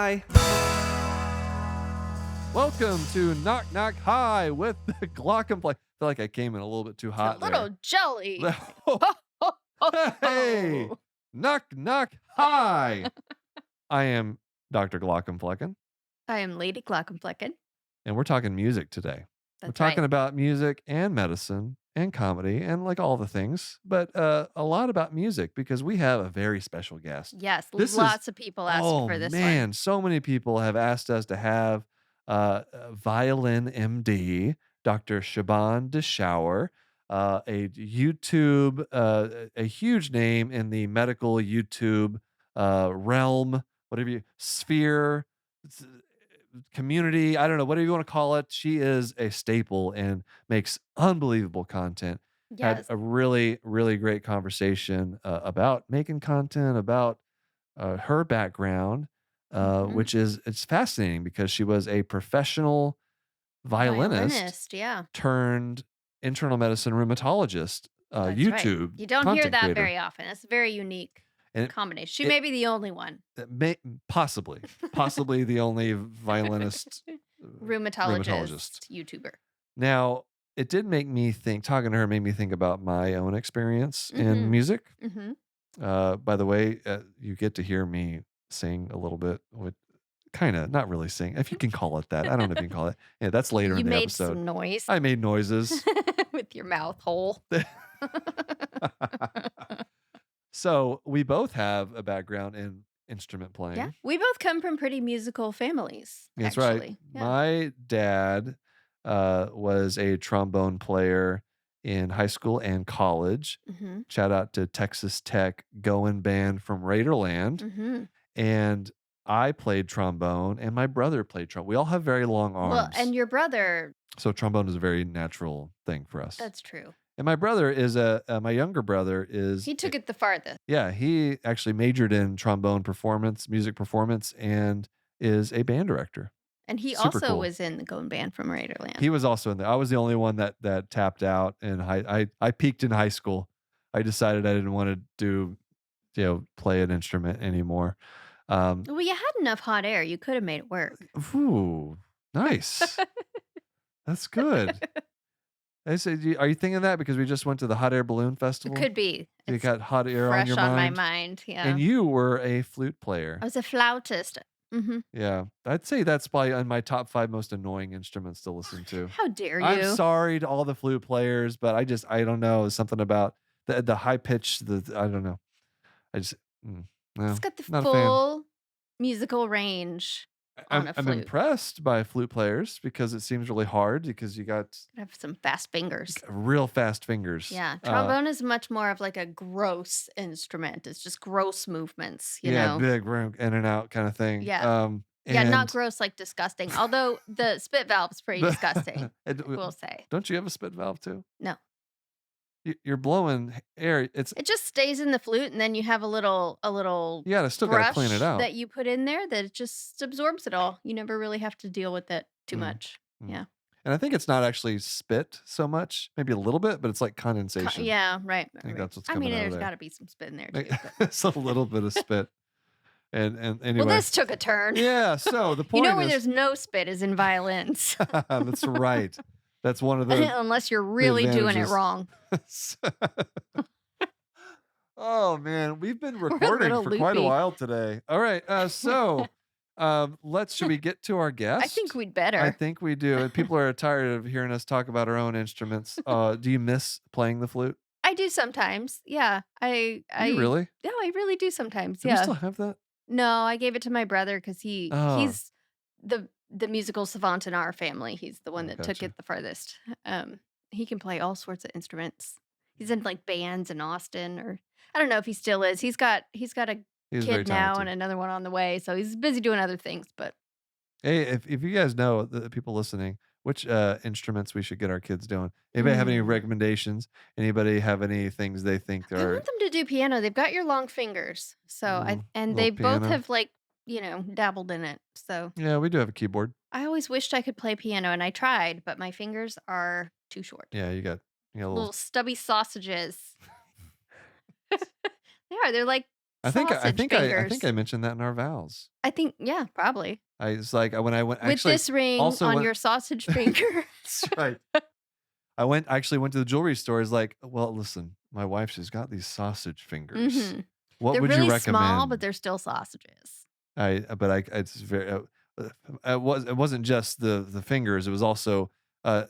Hi. Welcome to Knock Knock Hi with the Glaucomfleckens. I feel like I came in a little bit too It's a hot little there. jelly. Ho, ho, ho, Hey, ho. knock knock hi. I am Dr. Glaucomflecken, I am Lady Glaucomflecken. and we're talking music today. We're That's talking right. about music and medicine and comedy and like all the things, but a lot about music because we have a very special guest. Yes, This is lots of people asked Oh for this one. man, so many people have asked us to have a violin MD, Dr. Siobhan Deshauer, a YouTube, a huge name in the medical YouTube realm, whatever you sphere, s- community. I don't know, whatever you want to call it. She is a staple and makes unbelievable content. Had Yes. a really, really great conversation about making content, about her background, Hmm. which is it's fascinating because she was a professional violinist Violinist, yeah. turned internal medicine rheumatologist, That's right. YouTube You don't hear content that creator, very often. It's a very unique and combination. She it, may be the only one. it may possibly the only violinist rheumatologist. Rheumatologist, YouTuber. Now, it did make me think. Talking to her made me think about my own experience in Hmm. music. Hmm. By the way, you get to hear me sing a little bit with kind of not really sing, if you can call it that. I don't know if you can call it. Yeah, that's later You in the made episode. some noise I made noises. with your mouth hole. So we both have a background in instrument Yeah. playing. We both come from pretty musical families, That's right. actually. Yeah. My dad was a trombone player in high school and college. Hmm. Shout out to Texas Tech going band from Raiderland. Hmm. And I played trombone, and my brother played trombone. We all have very long Well, and arms, your brother, so trombone is a very natural thing for us. that's true. And my brother is my younger brother is He took it the farthest. yeah, he actually majored in trombone performance, music performance, and is a band director. And he Super also cool. was in the Going Band from Raiderland. He was also in there. I was the only one that tapped out in I peaked in high school. I decided I didn't want to do play an instrument anymore. Um, Well, you had enough hot air. You could have made it work. ooh, nice. That's good. I said, are you thinking that because we just went to the hot air balloon It festival? could be. You It's got hot air on fresh your on my mind, mind. Yeah. and you were a flute player. I was a flautist. Hmm. Yeah, I'd say that's probably on my top 5 most annoying instruments to listen to. How dare I'm you? sorry to all the flute players, but I don't know, something about the high pitch, I don't know. I just It's no, got the not a fan. full musical range on a I'm flute. impressed by flute players because it seems really hard because you got Gotta have some fast fingers. real fast fingers. Yeah. Trombone is much more of like a gross instrument. It's just gross movements, you Yeah, know? big room in and out kind of thing. Yeah. Yeah, not And gross like disgusting. Although the spit valve's pretty the disgusting, and I will say. don't you have a spit valve too? No. You're blowing air. It's It just stays in the flute and then you have a little you gotta still gotta clean it brush out. that you put in there that it just absorbs it all. You never really have to deal with it too Mm, much. mm. Yeah. And I think it's not actually spit so much, maybe a little bit, but it's like condensation. Yeah, right, I think right. that's what's I mean, coming out of there's there. got to be some spit in there too, but It's a little bit of spit. And well, anyway, this took a turn. yeah. So the You know point where is, there's no spit is in violins. that's right. That's one of the Unless you're the really doing it advantages. wrong. Oh man, we've been We're a recording little for quite a loopy. while today. All right, should we get to our I think guest? we'd I better. think we do. And people are tired of hearing us talk about our own instruments. Do you miss playing the flute? I do sometimes. Yeah. Do you really? Yeah, I really do sometimes. Do we Yeah. still have that? No, I gave it to my brother cuz Oh, he's the musical savant in our family. He's the one oh, that took gotcha. it the farthest. Um he can play all sorts of instruments. He's in like bands in Austin, or I don't know if he still is. He's got a He was very kid now and talented. another one on the way, so he's busy doing other things, but Hey, if you guys know the people listening, which instruments we should get our kids doing? Anybody have any mm, recommendations? Anybody have any things they think I are want them to do piano. They've got your long fingers. So ooh, and little they both piano? have like, dabbled in it. So Yeah, we do have a keyboard. I always wished I could play piano and I tried, but my fingers are too short. Yeah, you got a little Little stubby sausages. They are. They're like Sausage I think fingers. I mentioned that in our vows. I think yeah, probably. I it's like when I went With actually this ring also on went your sausage finger. that's right. I actually went to the jewelry store. It's like, well, listen, my wife, she's got these sausage fingers. Mhm. What They're would you really small, but recommend? they're still sausages. But I it's very it wasn't just the fingers. It was also uh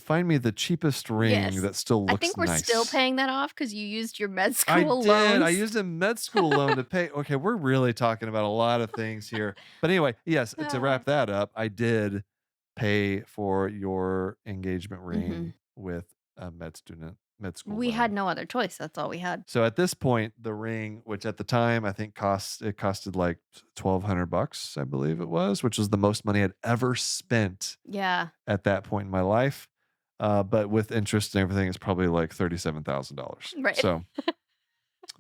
find me the cheapest ring Yes. that still I looks think we're still nice. paying that off because you used your med I school did. I loans. used a med school loan to pay. Okay, we're really talking about a lot of things here. But anyway, yes, to Ah. wrap that up, I did pay for your engagement Mhm. ring with a med school We had loan. no other choice, that's all we had. So at this point, the ring, which at the time I think costed like $1,200, I believe it was, which was the most money I'd ever spent Yeah, at that point in my life. But with interest and everything, it's probably like $37,000. right. So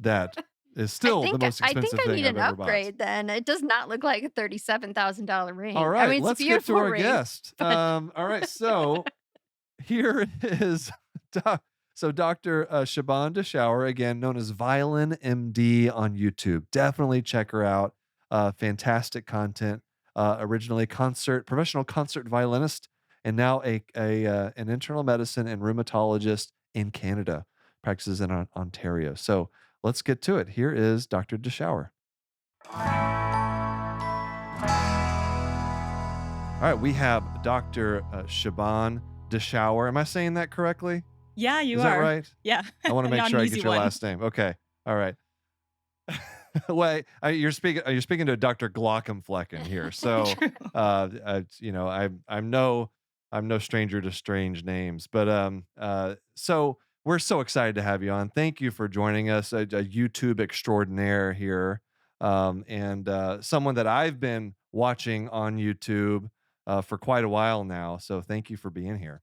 that is still the most I think expensive I thing need I've an ever bought. upgrade then. It does not look like a $37,000 All ring. I right, mean, it's a let's get to beautiful our ring, guest. but All right, so here is doc- so Dr. Siobhan Deshauer, again known as Violin MD on YouTube. Definitely check her out. Fantastic content. Originally professional concert violinist, and now an internal medicine and rheumatologist in Canada. Practices in Ontario. So let's get to it. Here is Dr. Deshauer. All right, we have Dr. Siobhan Deshauer. Am I saying that correctly? Yeah, you Is that are. right? Yeah, I want to make not sure an I easy get your one. last name. Okay. All right. You're speaking to Dr. Glaucomflecken here. So, True. I'm no stranger to strange names, but so we're so excited to have you on. Thank you for joining us, a YouTube extraordinaire here, and someone that I've been watching on YouTube for quite a while now. So, thank you for being here.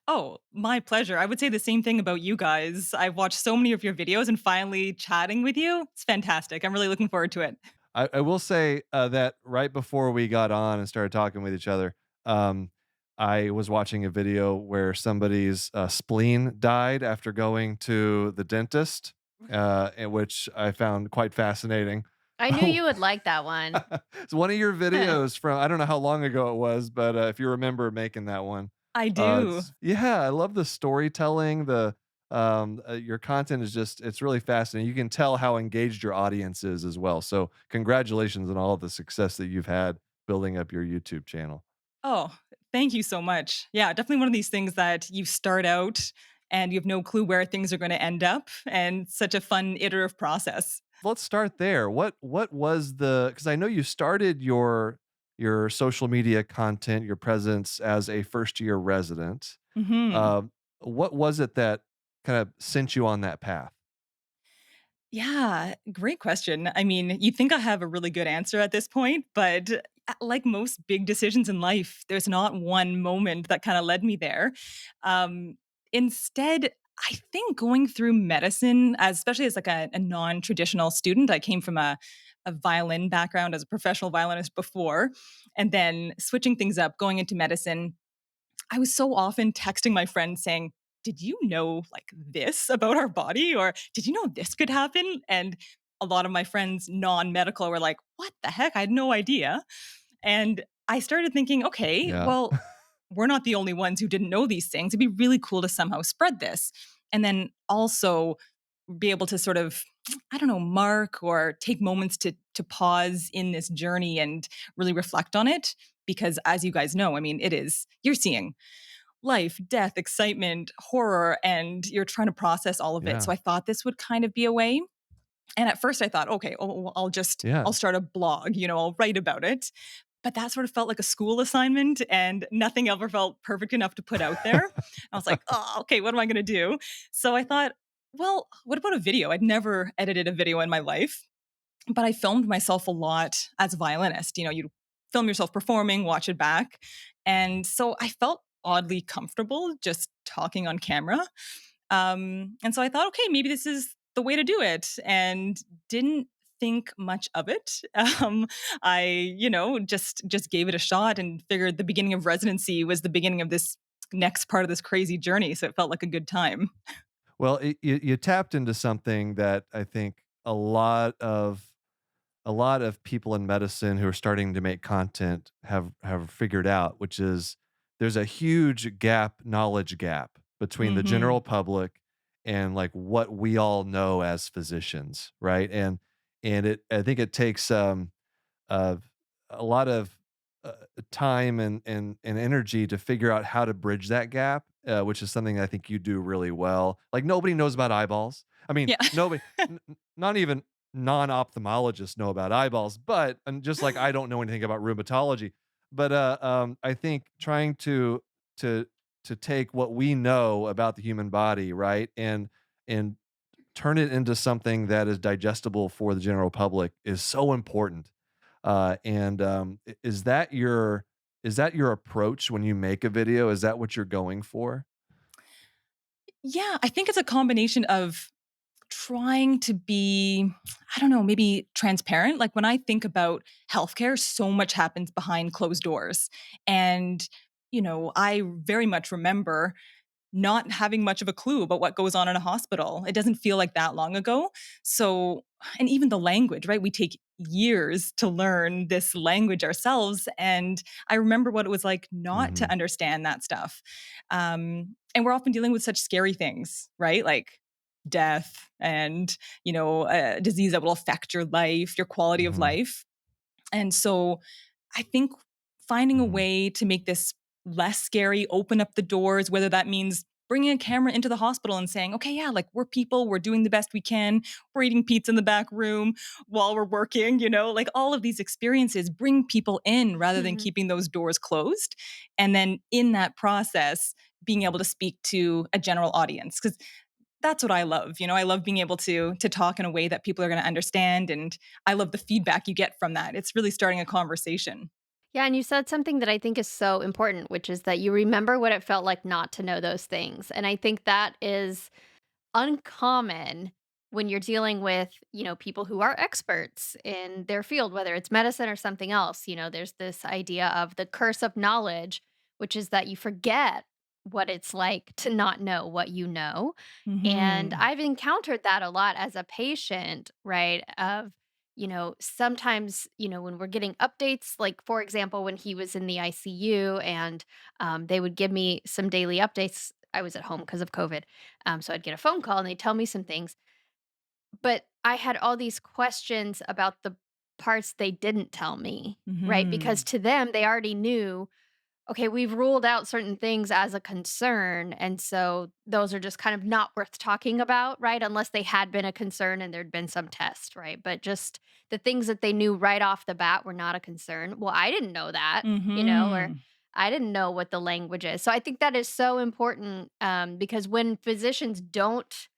Oh, my pleasure. I would say the same thing about you guys. I've watched so many of your videos and finally chatting with you, it's fantastic. I'm really looking forward to it. I will say that right before we got on and started talking with each other, um, I was watching a video where somebody's spleen died after going to the dentist, and which I found quite fascinating. I knew Oh, you would like that one. it's one of your videos from I don't know how long ago it was, but if you remember making that one, I do. yeah, I love the storytelling. Your content is just it's really fascinating. You can tell how engaged your audience is as well. So congratulations on all of the success that you've had building up your YouTube channel. Oh, thank you so much. Yeah, definitely one of these things that you start out and you have no clue where things are going to end up, and such a fun iterative process. Let's start there. What was the because I know you started your social media content, your presence as a first year resident. Hmm. What was it that kind of sent you on that path? Yeah, great question. I mean, you'd think I have a really good answer at this point, but like most big decisions in life, there's not one moment that kind of led me there. Instead, I think going through medicine, especially as like a non-traditional student, I came from a violin background as a professional violinist before, and then switching things up, going into medicine, I was so often texting my friends saying, "Did you know like this about our body?" Or "Did you know this could happen?" And a lot of my friends, non medical, were like, "What the heck? I had no idea." And I started thinking, okay, Yeah. well, we're not the only ones who didn't know these things. It'd be really cool to somehow spread this. And then also be able to sort of, I don't know, mark or take moments to pause in this journey and really reflect on it. Because as you guys know, I mean, you're seeing life, death, excitement, horror, and you're trying to process all of it. Yeah. So I thought this would kind of be a way. And at first I thought, okay, well, Yeah. I'll start a blog, I'll write about it. But that sort of felt like a school assignment and nothing ever felt perfect enough to put out there. I was like, oh, okay, what am I going to do? So I thought, well, what about a video? I'd never edited a video in my life, but I filmed myself a lot as a violinist. You film yourself performing, watch it back. And so I felt oddly comfortable just talking on camera. And so I thought, okay, maybe this is the way to do it, and didn't think much of it. I, just gave it a shot and figured the beginning of residency was the beginning of this next part of this crazy journey. So it felt like a good time. Well, you tapped into something that I think a lot of a lot of people in medicine who are starting to make content have figured out, which is there's a huge knowledge gap between the Mhm. general public and like what we all know as physicians, right? And it I think it takes of a lot of uh, time and energy to figure out how to bridge that gap, which is something I think you do really well. Like nobody knows about eyeballs. I mean, Yeah. not even non-ophthalmologists know about eyeballs, but and just like I don't know anything about rheumatology, but I think trying to to take what we know about the human body, right, and turn it into something that is digestible for the general public is so important. Is that your approach when you make a video? Is that what you're going for? Yeah, I think it's a combination of trying to be, I don't know, maybe transparent. Like when I think about healthcare, so much happens behind closed doors. And, I very much remember not having much of a clue about what goes on in a hospital. It doesn't feel like that long ago. So, and even the language, right? We take years to learn this language ourselves. And I remember what it was like not to Mhm, understand that stuff. And we're often dealing with such scary things, right? Like death and, a disease that will affect your life, your quality of mhm, life. And so I think finding a mhm, way to make this less scary, open up the doors, whether that means bringing a camera into the hospital and saying, okay, yeah, like we're people, we're doing the best we can, we're eating pizza in the back room while we're working, like all of these experiences bring people in rather than Mhm. keeping those doors closed. And then in that process, being able to speak to a general audience. Because that's what I love. I love being able to talk in a way that people are going to understand, and I love the feedback you get from that. It's really starting a conversation. Yeah, and you said something that I think is so important, which is that you remember what it felt like not to know those things. And I think that is uncommon when you're dealing with, people who are experts in their field, whether it's medicine or something else. There's this idea of the curse of knowledge, which is that you forget what it's like to not know what you know. And Mhm. I've encountered that a lot as a patient, right? Of, sometimes, when we're getting updates, like for example, when he was in the ICU and they would give me some daily updates. I was at home because of COVID. So I'd get a phone call and they'd tell me some things. But I had all these questions about the parts they didn't tell me, right? Because Mhm. to them, they already knew, okay, we've ruled out certain things as a concern. And so those are just kind of not worth talking about, right? Unless they had been a concern and there'd been some test, right? But just the things that they knew right off the bat were not a concern. Well, I didn't know that, or Mhm. I didn't know what the language is. So I think that is so important because when physicians don't,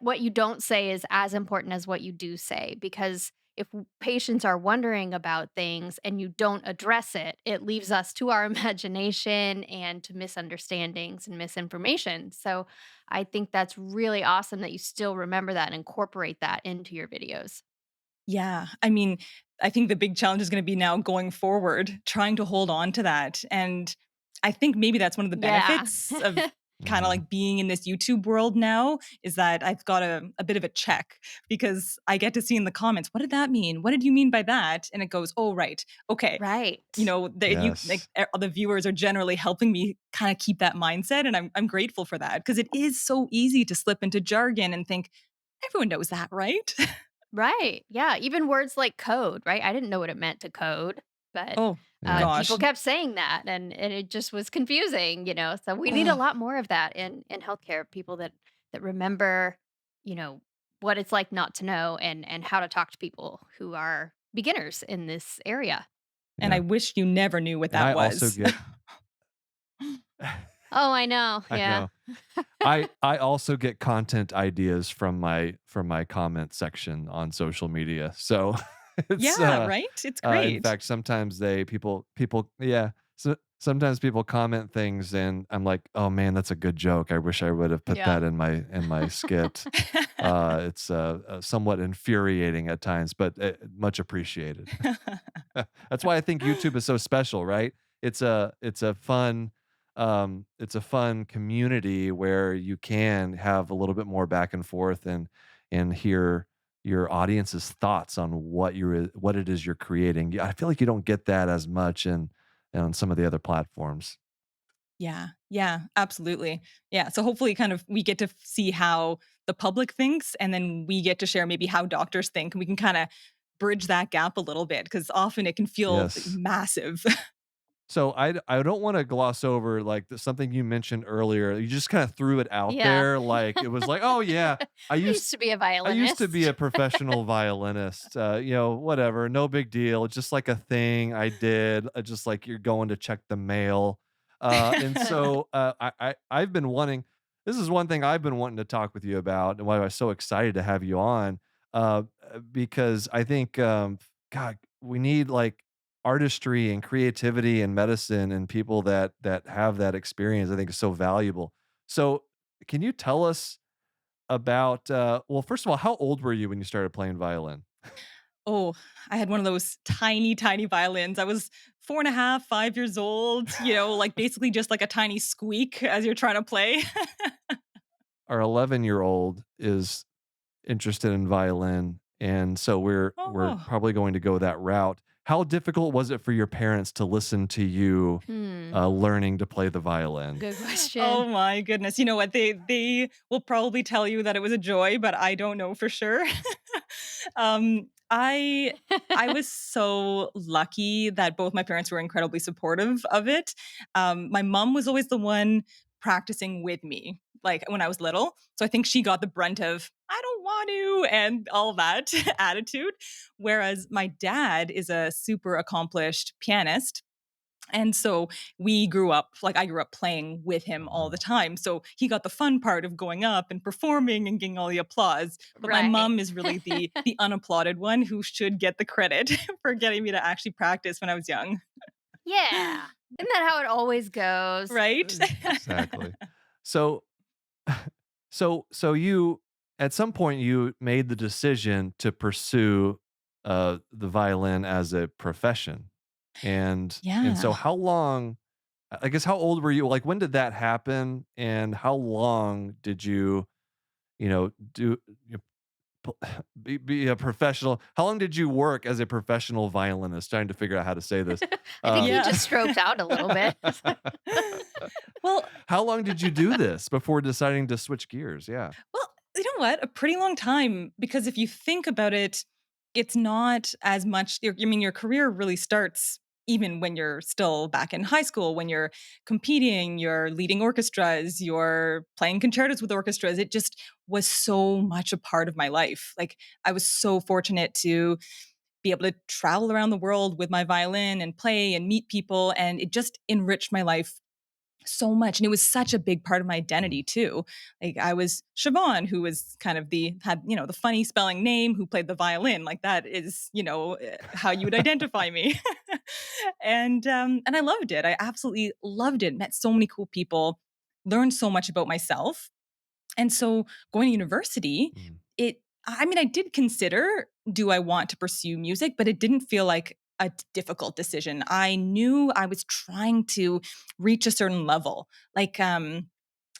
what you don't say is as important as what you do say because if patients are wondering about things and you don't address it, it leaves us to our imagination and to misunderstandings and misinformation. So I think that's really awesome that you still remember that and incorporate that into your videos. Yeah. I mean, I think the big challenge is gonna be now going forward, trying to hold on to that, and I think maybe that's one of the Yeah. benefits of kinda mhm. like being in this YouTube world now, is that I've got a bit of a check because I get to see in the comments, "What did that mean? What did you mean by that?" And it goes, "Oh, right. Okay." Right. Yes. The viewers are generally helping me kinda keep that mindset, and I'm grateful for that because it is so easy to slip into jargon and think, "Everyone knows that, right?" Right. Yeah. Even words like code, right? I didn't know what it meant to code, but Oh, Yeah. people gosh. kept saying that, and it just was confusing, So we need a Oh, lot more of that in healthcare. People that remember, you know, what it's like not to know, and how to talk to people who are beginners in this area. and I Yeah. wish you never knew what And that I also was. get Oh, I know. I Yeah. know. I also get content ideas from my comment section on social media. So it's Yeah, right? It's in great. fact sometimes they people yeah. So sometimes people comment things and I'm like, "Oh man, that's a good joke. I wish I would have put Yeah. that in my skit." It's somewhat infuriating at times, but much appreciated. That's why I think YouTube is so special, right? It's a fun community where you can have a little bit more back and forth and hear your audience's thoughts on what it is you're creating. I feel like you don't get that as much on some of the other platforms. Yeah. Yeah, absolutely. Yeah, so hopefully kind of we get to see how the public thinks, and then we get to share maybe how doctors think, and we can kinda bridge that gap a little bit because often it can feel Yes. massive. So I don't wanna gloss over, like, something you mentioned earlier. You just kinda threw it out Yeah. there, like, it was like, "Oh, yeah, I I used used to be a I used to be violinist. a professional violinist, whatever, no big deal, just like a thing I did, just like you're going to check the mail." And so, I've been wanting this is one thing I've been wanting to talk with you about and why I was so excited to have you on, because I think, God, we need, like, artistry and creativity and medicine and people that have that experience, I think is so valuable. So, can you tell us about, well, first of all, how old were you when you started playing violin? Oh, I had one of those tiny, tiny violins. I was 4 and a half, 5 years old, like, basically just like a tiny squeak as you're trying to play. Our 11-year-old is interested in violin, and so we're Oh. probably going to go that route. How difficult was it for your parents to listen to you, Hmm. learning to play the violin? Good Oh question. my goodness. You know what? They will probably tell you that it was a joy, but I don't know for sure. I was so lucky that both my parents were incredibly supportive of it. My mom was always the one practicing with me, like when I was little. So I think she got the brunt of I don't want to and all that attitude. Whereas my dad is a super accomplished pianist, and so we grew up like I grew up playing with him all the Wow. time. So he got the fun part of going up and performing and getting all the applause. But my Right. mom is really the unapplauded one who should get the credit for getting me to actually practice when I was young. Yeah. Isn't that how it always goes? Right? Exactly. So so you at some point you made the decision to pursue the violin as a profession. And Yeah. so how long I guess how old were you? Like when did that happen and how long did you, do you be a professional? How long did you work as a professional violinist? Trying to figure out how to say this. I think Uh you Yeah. just stroked out a little bit. Well, How long did you do this before deciding to switch gears? Yeah. Well, you know what? A pretty long time because if you think about it, it's not as much. I mean, your career really starts even when you're still back in high school, when you're competing, you're leading orchestras, you're playing concertos with orchestras. It just was so much a part of my life. Like, I was so fortunate to be able to travel around the world with my violin and play and meet people. And it just enriched my life so much, and it was such a big part of my Mm, identity too. Like, I was Siobhan, who was kind of the funny spelling name, who played the violin. Like, that is, how you would identify me. And I loved it. I absolutely loved it. Met so many cool people, learned so much about myself. And so going to university, mm, I mean, I did consider, do I want to pursue music? But it didn't feel like a difficult decision. I knew I was trying to reach a certain level. Like,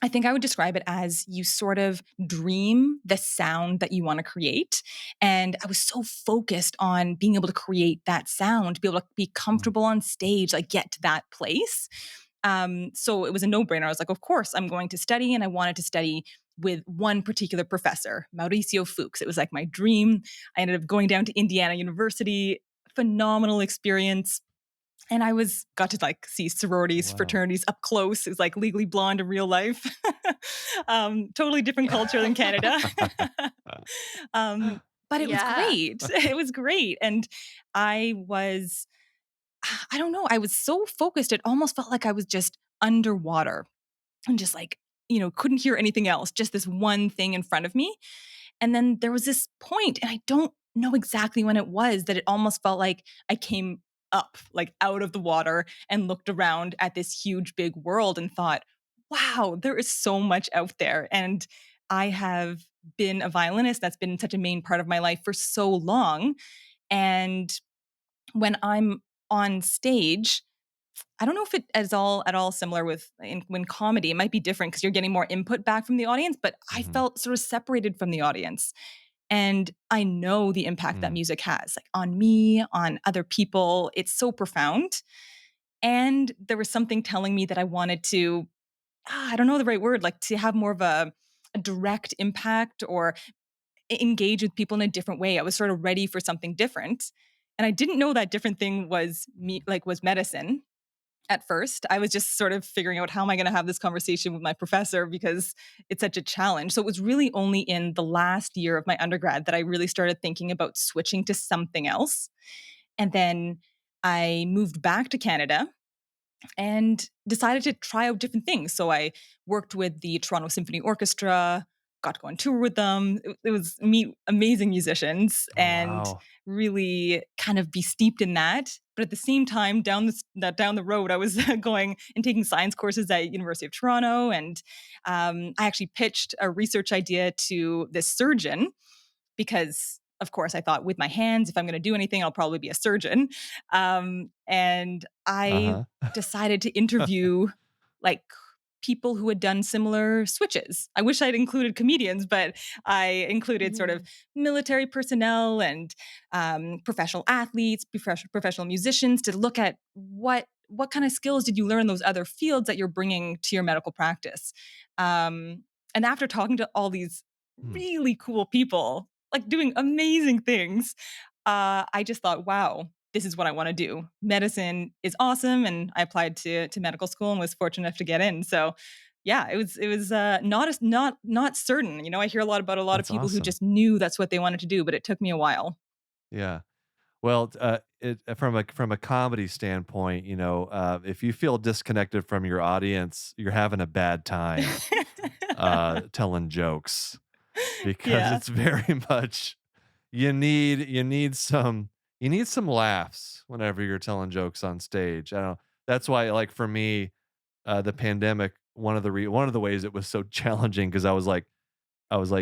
I think I would describe it as you sort of dream the sound that you want to create. And I was so focused on being able to create that sound, to be able to be mm, comfortable on stage, like get to that place. So it was a no brainer. I was like, of course, I'm going to study. And I wanted to study with one particular professor, Mauricio Fuchs. It was like my dream. I ended up going down to Indiana University, phenomenal experience. And I got to like see sororities, wow. fraternities up close. It was like Legally Blonde in real life. Totally different culture than Canada. um, but it was Yeah. great. It was great. And I was, I don't know, I was so focused. It almost felt like I was just underwater and just like, couldn't hear anything else, just this one thing in front of me. And then there was this point, and I don't know exactly when it was, that it almost felt like I came up, like out of the water, and looked around at this huge, big world and thought, wow, there is so much out there. And I have been a violinist. That's been such a main part of my life for so long. And when I'm on stage, I don't know if it is all at all similar when comedy. It might be different because you're getting more input back from the audience, but I Mhm. felt sort of separated from the audience. And I know the impact that Mm. music has, like on me, on other people. It's so profound. And there was something telling me that I wanted to, I don't know the right word, like to have more of a direct impact or engage with people in a different way. I was sort of ready for something different. And I didn't know that different thing was me, like was medicine at first. I was just sort of figuring out how am I going to have this conversation with my professor because it's such a challenge. So it was really only in the last year of my undergrad that I really started thinking about switching to something else. And then I moved back to Canada and decided to try out different things. So I worked with the Toronto Symphony Orchestra, got to go on tour with them. It was meet amazing musicians Oh, and wow. really kind of be steeped in that. But at the same time, down the road, I was going and taking science courses at University of Toronto, and I actually pitched a research idea to this surgeon because of course I thought with my hands, if I'm going to do anything, I'll probably be a surgeon. And I Uh-huh. decided to interview like people who had done similar switches. I wish I'd included comedians, but I included sort of Mhm. military personnel and professional athletes, professional musicians to look at what kind of skills did you learn in those other fields that you're bringing to your medical practice. And after talking to all these Hmm. really cool people, like doing amazing things, I just thought, wow, this is what I want to do. Medicine is awesome, and I applied to medical school and was fortunate enough to get in. So, yeah, it was not certain. You know, I hear a lot about a lot of That's people who awesome. just knew that's what they wanted to do, but it took me a while. Yeah. Well, from a comedy standpoint, if you feel disconnected from your audience, you're having a bad time telling jokes because Yeah. it's very much you need some laughs whenever you're telling jokes on stage. I don't know. That's why, like for me, the pandemic, one of the ways it was so challenging because I was like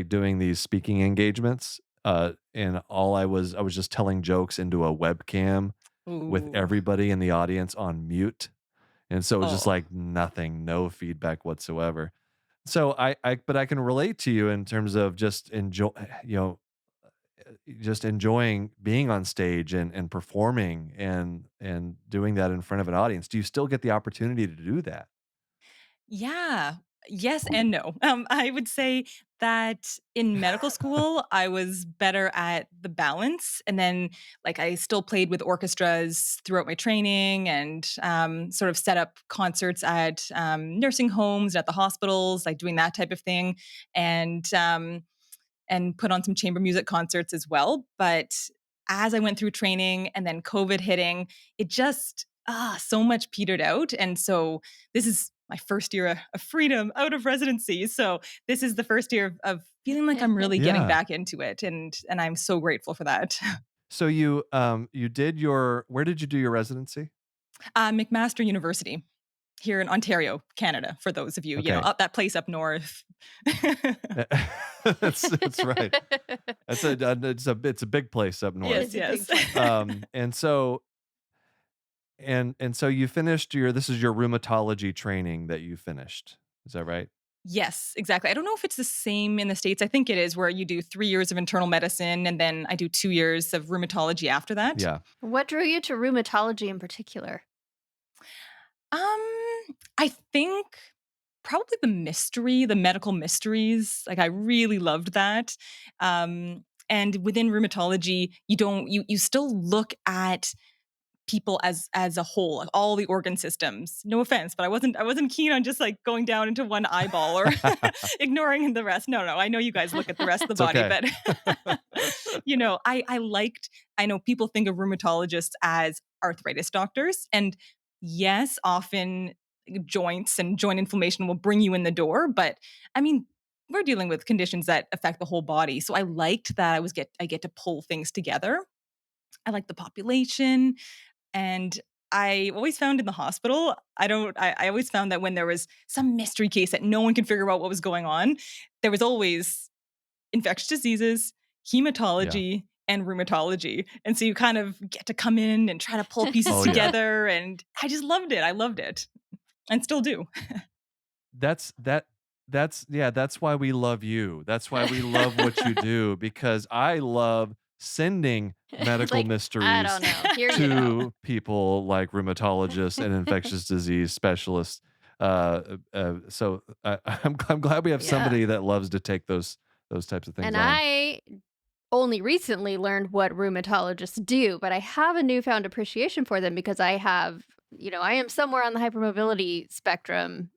doing these speaking engagements, and I was just telling jokes into a webcam with Ooh. everybody in the audience on mute, and so it was just Oh. like nothing, no feedback whatsoever. So but I can relate to you in terms of you know, just enjoying being on stage and performing and doing that in front of an audience. Do you still get the opportunity to do that? Yeah. Yes and no. I would say that in medical school, I was better at the balance. And then, like, I still played with orchestras throughout my training and sort of set up concerts at nursing homes, at the hospitals, like doing that type of thing. And put on some chamber music concerts as well. But as I went through training and then COVID hitting, it just so much petered out. And so this is my first year of freedom out of residency. So this is the first year of feeling like I'm really getting Yeah. back into it, and I'm so grateful for that. So you did your where did you do your residency? McMaster University here in Ontario, Canada. For those of you, Okay. up that place up north. That's right. It's a big place up It north. Yes, is a big yes. place. And so you finished this is your rheumatology training that you finished. Is that right? Yes, exactly. I don't know if it's the same in the States. I think it is, where you do 3 years of internal medicine and then I do 2 years of rheumatology after that. Yeah. What drew you to rheumatology in particular? I think probably the mystery, the medical mysteries. Like, I really loved that. And within rheumatology, you still look at people as a whole, like all the organ systems. No offense, but I wasn't keen on just like going down into one eyeball or ignoring the rest. No, no, I know you guys look at the rest of the It's body, okay. but I know people think of rheumatologists as arthritis doctors, and yes, often joints and joint inflammation will bring you in the door, but I mean, we're dealing with conditions that affect the whole body. So I liked that I get to pull things together. I like the population. And I always found in the hospital, I always found that when there was some mystery case that no one could figure out what was going on, there was always infectious diseases, Yeah. hematology, and rheumatology. And so you kind of get to come in and try to pull pieces Oh, yeah. together. And I just loved it. I loved it and still do. That's that that's why we love you. That's why we love what you do, because I love sending It's medical like, I mysteries don't know. Here you go. to people like rheumatologists and infectious disease specialists. So I'm glad we have Yeah. somebody that loves to take those types of things And on. I only recently learned what rheumatologists do, but I have a newfound appreciation for them because I have, I am somewhere on the hypermobility spectrum,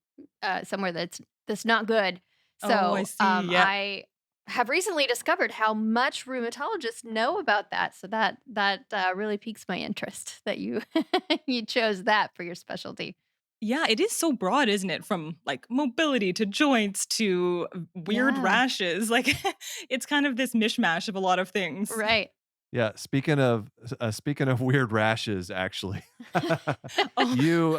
somewhere that's not good. Oh, I So, see. Yep. I have recently discovered how much rheumatologists know about that. So that really piques my interest that you you chose that for your specialty. Yeah, it is so broad, isn't it? From like mobility to joints to weird Yeah. rashes. Like it's kind of this mishmash of a lot of things. Right. Yeah, speaking of weird rashes, actually, Oh, you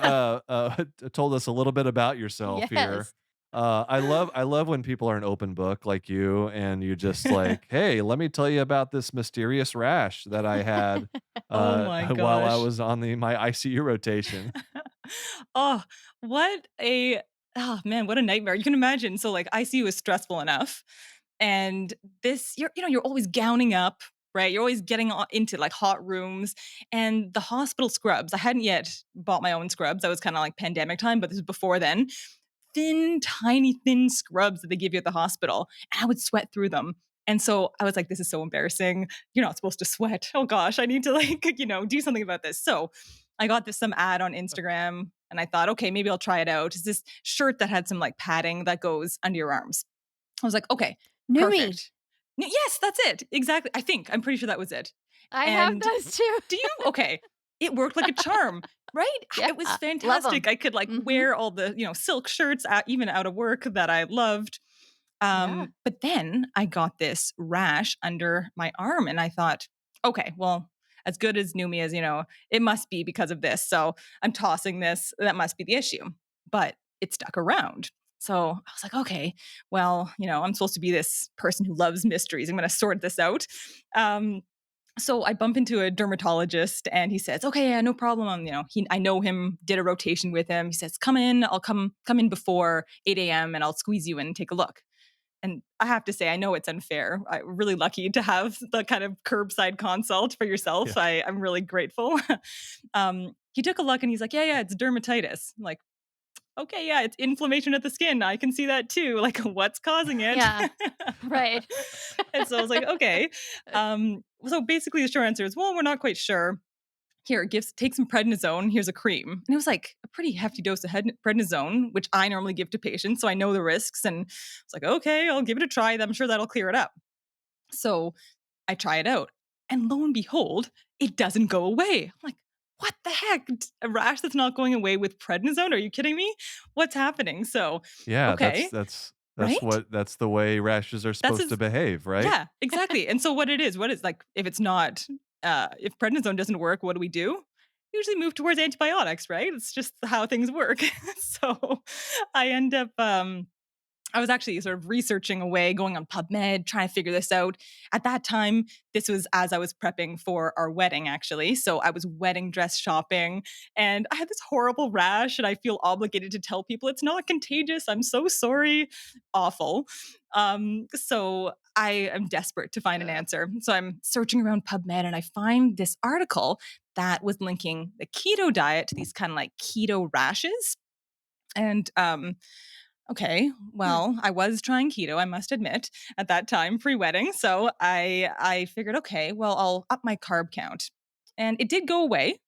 told us a little bit about yourself here. Yes. I love when people are an open book like you, and you just like, hey, let me tell you about this mysterious rash that I had oh my while I gosh. was on my ICU rotation. Oh, what a oh man, what a nightmare. You can imagine. So like ICU is stressful enough. And this you're always gowning up, right? You're always getting into like hot rooms and the hospital scrubs. I hadn't yet bought my own scrubs. That was kind of like pandemic time, but this was before then. Thin, tiny, thin scrubs that they give you at the hospital. And I would sweat through them. And so I was like, this is so embarrassing. You're not supposed to sweat. Oh gosh, I need to like, do something about this. So I got this some ad on Instagram and I thought, okay, maybe I'll try it out. It's this shirt that had some like padding that goes under your arms. I was like, okay, Numi. perfect. Yes, that's it. Exactly. I'm pretty sure that was it. I have And those too. do you? Okay. It worked like a charm, right? Yeah. It was Love fantastic. them. I could like Mhm. wear all the, silk shirts even out of work that I loved. Yeah. But then I got this rash under my arm and I thought, okay, well, as good as Numi is, it must be because of this. So I'm tossing this. That must be the issue. But it stuck around. So I was like, okay, well, I'm supposed to be this person who loves mysteries. I'm going to sort this out. Um, so I bump into a dermatologist and he says, okay, yeah, no problem. I know him, did a rotation with him. He says, come in, I'll come in before 8 a.m. and I'll squeeze you in and take a look. And I have to say, I know it's unfair. I'm really lucky to have the kind of curbside consult for Yeah. yourself. I'm really grateful. He took a look and he's like, yeah, it's dermatitis. I'm like, okay, yeah, it's inflammation of the skin. I can see that too. Like, what's causing it? Yeah. Right. And so I was like, okay. So basically, the short answer is, well, we're not quite sure. Here, take some prednisone. Here's a cream. And it was like a pretty hefty dose of prednisone, which I normally give to patients. So I know the risks. And it's like, okay, I'll give it a try. I'm sure that'll clear it up. So I try it out. And lo and behold, it doesn't go away. I'm like, what the heck? A rash that's not going away with prednisone? Are you kidding me? What's happening? So, Yeah, okay, right? that's the way rashes are That's supposed to his behave, right? yeah, exactly. And so what is like if it's not if prednisone doesn't work, what do we do? Usually move towards antibiotics, right? It's just how things work. So I end up I was actually sort of researching away, going on PubMed, trying to figure this out. At that time, this was as I was prepping for our wedding, actually. So I was wedding dress shopping and I had this horrible rash, and I feel obligated to tell people it's not contagious. I'm so sorry. Awful. So I am desperate to find an Uh, answer. So I'm searching around PubMed and I find this article that was linking the keto diet to these kind of like keto rashes. And okay, hmm. well, I was trying keto, I must admit, at that time pre-wedding. So I figured, okay, well, I'll up my carb count. And it did go away,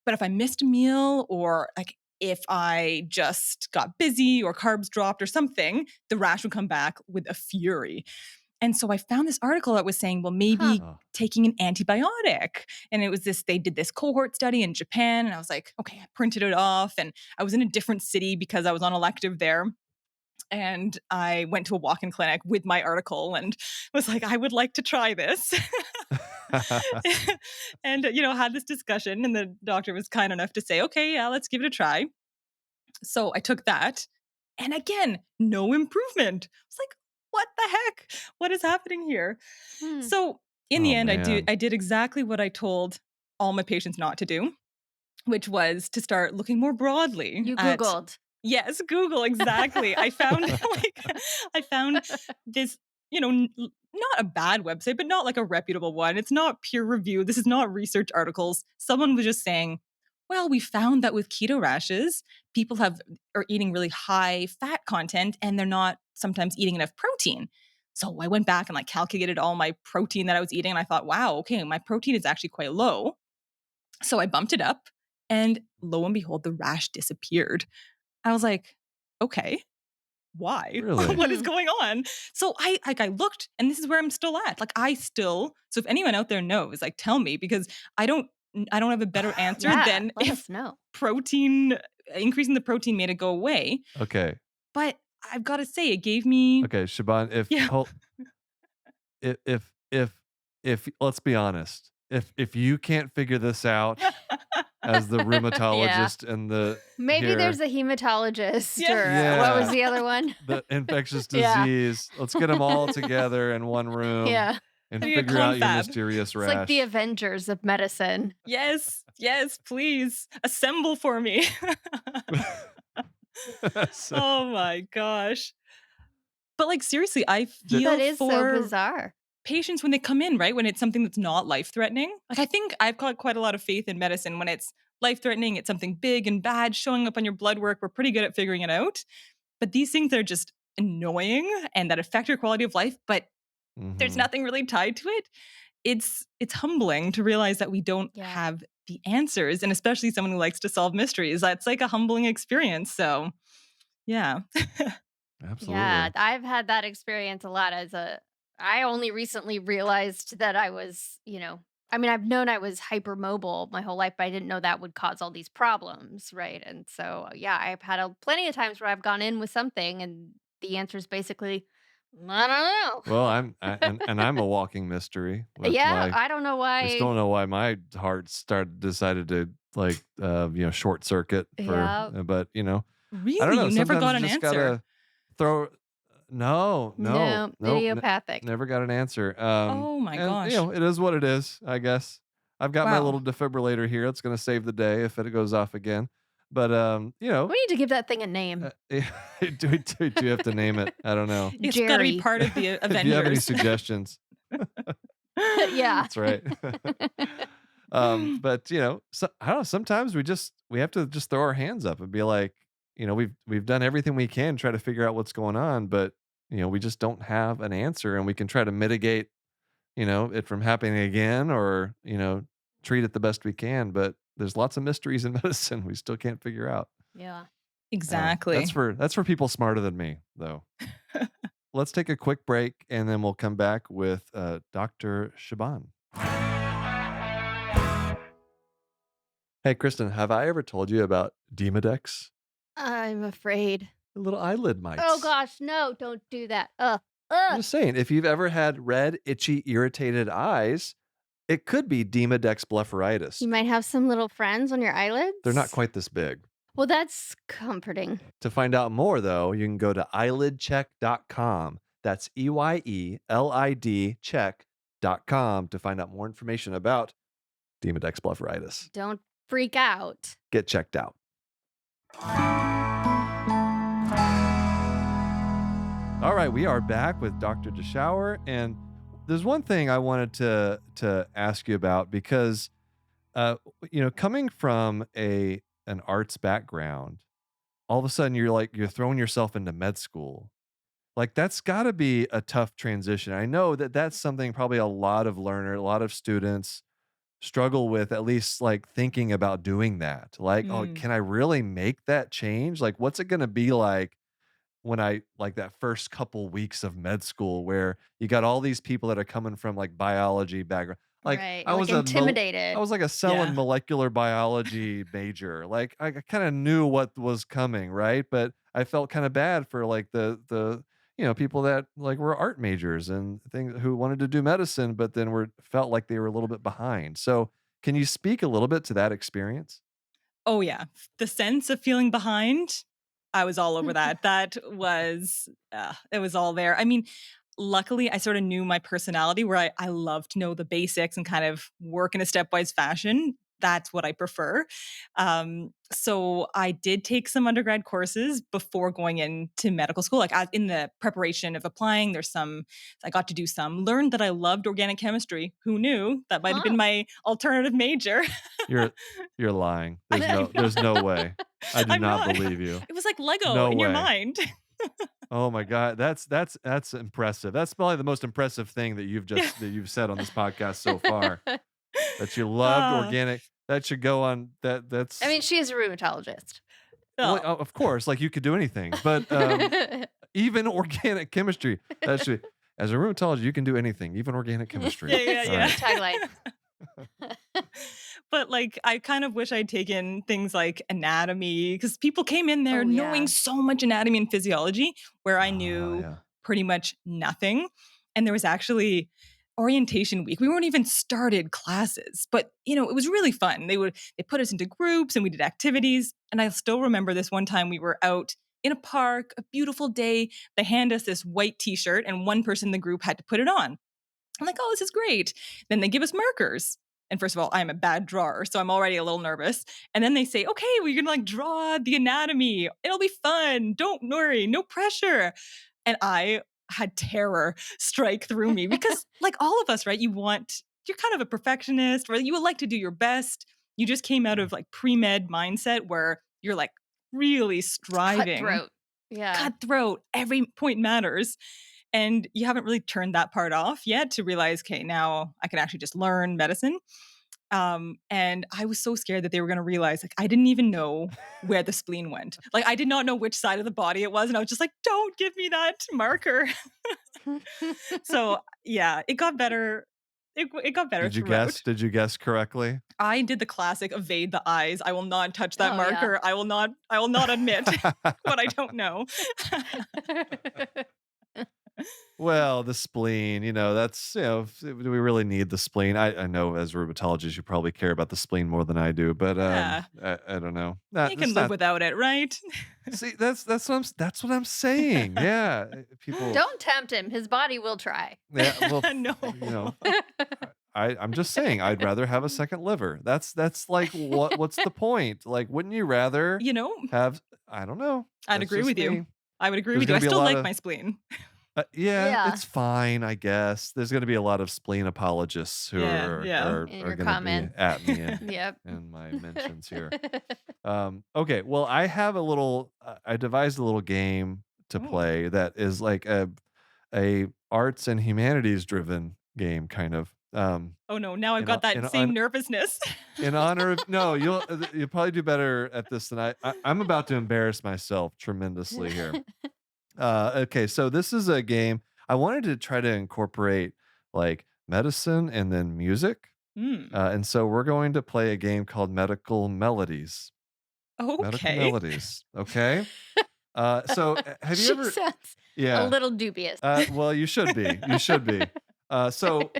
but if I missed a meal or like if I just got busy or carbs dropped or something, the rash would come back with a fury. And so I found this article that was saying, well, Huh. maybe Oh, taking an antibiotic. And it was they did this cohort study in Japan. And I was like, okay, I printed it off. And I was in a different city because I was on elective there, and I went to a walk-in clinic with my article and was like, I would like to try this. And had this discussion and the doctor was kind enough to say, okay, yeah, let's give it a try. So I took that and again, no improvement. It's like, what the heck? What is happening here? Hmm. So in the oh end, man. I did exactly what I told all my patients not to do, which was to start looking more broadly You at Googled. Yes, Google, exactly. I found like I found this, not a bad website, but not like a reputable one. It's not peer reviewed. This is not research articles. Someone was just saying, "Well, we found that with keto rashes, people are eating really high fat content and they're not sometimes eating enough protein." So I went back and like calculated all my protein that I was eating and I thought, "Wow, okay, my protein is actually quite low." So I bumped it up and lo and behold, the rash disappeared. I was like, "Okay, why? Really? What is Hmm. going on?" So I looked and this is where I'm still at. Like so if anyone out there knows, like tell me because I don't have a better answer Yeah, than let if us know. protein increasing the protein made it go away. Okay. But I've got to say it gave me Okay, Shaban, if yeah. hol I if let's be honest, if you can't figure this out as the Yeah. rheumatologist and the Maybe there's here a hematologist Yeah. or what was yeah, the other one? the infectious Yeah. disease, let's get them all together in one room Yeah. and I need a figure out your confab. mysterious It's like the rash. Avengers of medicine. Yes. Yes, please. Assemble for me. So Oh my gosh. But like seriously, I the That feel is so for bizarre. patients when they come in, right? When it's something that's not life threatening. Like I think I've got quite a lot of faith in medicine when it's life threatening, it's something big and bad showing up on your blood work. We're pretty good at figuring it out. But these things are just annoying and that affect your quality of life, but there's Mhm. nothing really tied to it. It's humbling to realize that we don't Yeah. have the answers and especially someone who likes to solve mysteries. That's like a humbling experience. So, yeah. Yeah, Absolutely. I've had that experience a lot I only recently realized that I mean, I've known I was hypermobile my whole life, but I didn't know that would cause all these problems, right? And so, yeah, I've had plenty of times where I've gone in with something and the answer is basically, I Well, don't and I'm a walking mystery with Yeah, my I don't know I still why. don't know why my heart decided to like short circuit for Yeah. but I don't Really? know, You never sometimes got you an just answer? gotta throw no, no, No, nope, idiopathic. never got an answer. Oh my And gosh. it is what it is, I guess. I've got my Wow. little defibrillator here. It's gonna save the day if it goes off again. But We need to give that thing a name. do you have to name it? I don't know. It's got to be Jerry. part of the Do you have any Avengers. suggestions? Yeah. That's right. But I don't know. Sometimes we have to just throw our hands up and be like, we've done everything we can try to figure out what's going on, but we just don't have an answer, and we can try to mitigate, it from happening again, or treat it the best we can. But there's lots of mysteries in medicine we still can't figure out. Yeah. That's Exactly. for people smarter than me, though. Let's take a quick break, and then we'll come back with Dr. Shaban. Hey, Kristen, have I ever told you about Demodex? I'm afraid. The little eyelid Oh mites. gosh, no, don't do that. I'm Ugh. just saying, if you've ever had red, itchy, irritated eyes, it could be Demodex blepharitis. You might have some little friends on your They're not eyelids. quite this big. Well, that's comforting. To find out more, though, you can go to eyelidcheck.com. That's EYELID check.com to find out more information about Demodex blepharitis. Don't freak out. Get checked out. All right, we are back with Dr. Deshauer, and there's one thing I wanted to ask you about because uh coming from an arts background, all of a sudden you're throwing yourself into med school. Like that's got to be a tough transition. I know that that's something probably a lot of students struggle with, at least like thinking about doing that. Like, oh, Mm, can I really make that change? Like what's it going to be like when I like that first couple weeks of med school where you got all these people that are coming from like biology background. Like Right. I You're like was I intimidated. was like a cell and yeah. molecular biology major. Like I kind of knew what was coming, right? But I felt kind of bad for like the people that like were art majors and things who wanted to do medicine, but then were felt like they were a little bit behind. So can you speak a little bit to that experience? Oh, yeah. The sense of feeling behind, I was all over that. It was all there. I mean, luckily, I sort of knew my personality where I love to know the basics and kind of work in a stepwise fashion. that's what I prefer. So I did take some undergrad courses before going into medical school. Like in the preparation of applying, I got to do some, learned that I loved organic chemistry. Who knew? That might have been Huh. my alternative major. You're you're lying. I'm There's not. no way. I do I'm not not. believe you. It was like Lego No in your way. mind. Oh my god, that's impressive. That's probably the most impressive thing Yeah. that you've said on this podcast so far. That you loved Uh, organic. That should go on. I That's mean, she is a rheumatologist. well, oh, of course, like you could do anything, but even organic chemistry. That should as a rheumatologist, you can do anything, even organic chemistry. yeah, yeah, All It's a right. good tagline. yeah. But like I kind of wish I'd taken things like anatomy because people came in there Oh, knowing yeah. so much anatomy and physiology where I Oh knew yeah. pretty much nothing. And there was actually orientation week. We weren't even started classes, but it was really fun. They put us into groups and we did activities. And I still remember this one time we were out in a park, a beautiful day. They hand us this white t-shirt and one person in the group had to put it on. I'm like, oh, this is great. Then they give us markers. And first of all, I'm a bad drawer, so I'm already a little nervous. And then they say, okay, we're gonna like draw the anatomy. It'll be fun. Don't worry, no pressure. And I had terror strike through me because, like all of us, right? You're kind of a perfectionist, or you would like to do your best. You just came out of like pre med mindset where you're like really It's striving, cutthroat. Yeah. cutthroat, every point matters. And you haven't really turned that part off yet to realize, okay, now I can actually just learn medicine. And I was so scared that they were going to realize, like, I didn't even know where the spleen went. Like, I did not know which side of the body it was. And I was just like, don't give me that marker. So, yeah, it got better. It got better Did you throughout. guess? Did you guess correctly? I did the classic evade the eyes. I will not touch that Oh, yeah. marker. I will not admit what I don't know. Well, the spleen, that's, do we really need the spleen? I know as rheumatologists, you probably care about the spleen more than I do, but Yeah, I don't know. you can That's live not. without it, right? See, that's what I'm saying. Yeah, people. Don't tempt him. His body will try. Yeah, well, No. I'm just saying, I'd rather have a second liver. That's like what's the point? Like, wouldn't you rather You know, have? I don't know. I'd That's agree just with you. me. I would agree There's with you. I gonna be a still lot like of my spleen. yeah, Yeah. it's fine, I guess. There's gonna be a lot of spleen apologists who Yeah, are yeah. are In are your gonna be comments. at me Yep. in my mentions here. Okay, well, I devised a little game to Oh. play that is like a arts and humanities driven game, kind of. Oh no, now I've In got ho- that in same on nervousness. in honor of no, you'll probably do better at this than I'm about to embarrass myself tremendously here. Okay, so this is a game I wanted to try to incorporate like medicine and then music. Hmm. And so we're going to play a game called Medical Melodies. Medical Okay. Melodies. Okay. Have you She ever? sounds a Yeah. little dubious. Well, you should be. You should be. So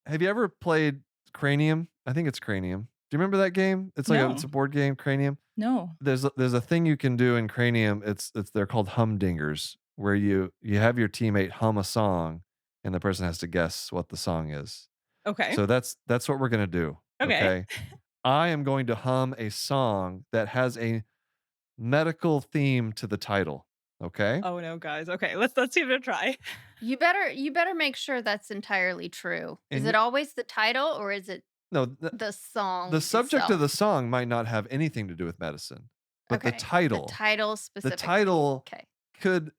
have you ever played Cranium? I think it's Cranium. Do you remember that game? It's No. a board game, Cranium. No. There's a thing you can do in Cranium. It's they're called Humdingers, where you have your teammate hum a song, and the person has to guess what the song is. Okay. So that's what we're gonna do. Okay. Okay. I am going to hum a song that has a medical theme to the title. Okay. Oh no, guys. Okay, let's give it a try. You better make sure that's entirely true. Is And it always the title or is it no, the the song subject of itself? the song might not have anything to do with medicine, but Okay. The title the specifically. title Okay. could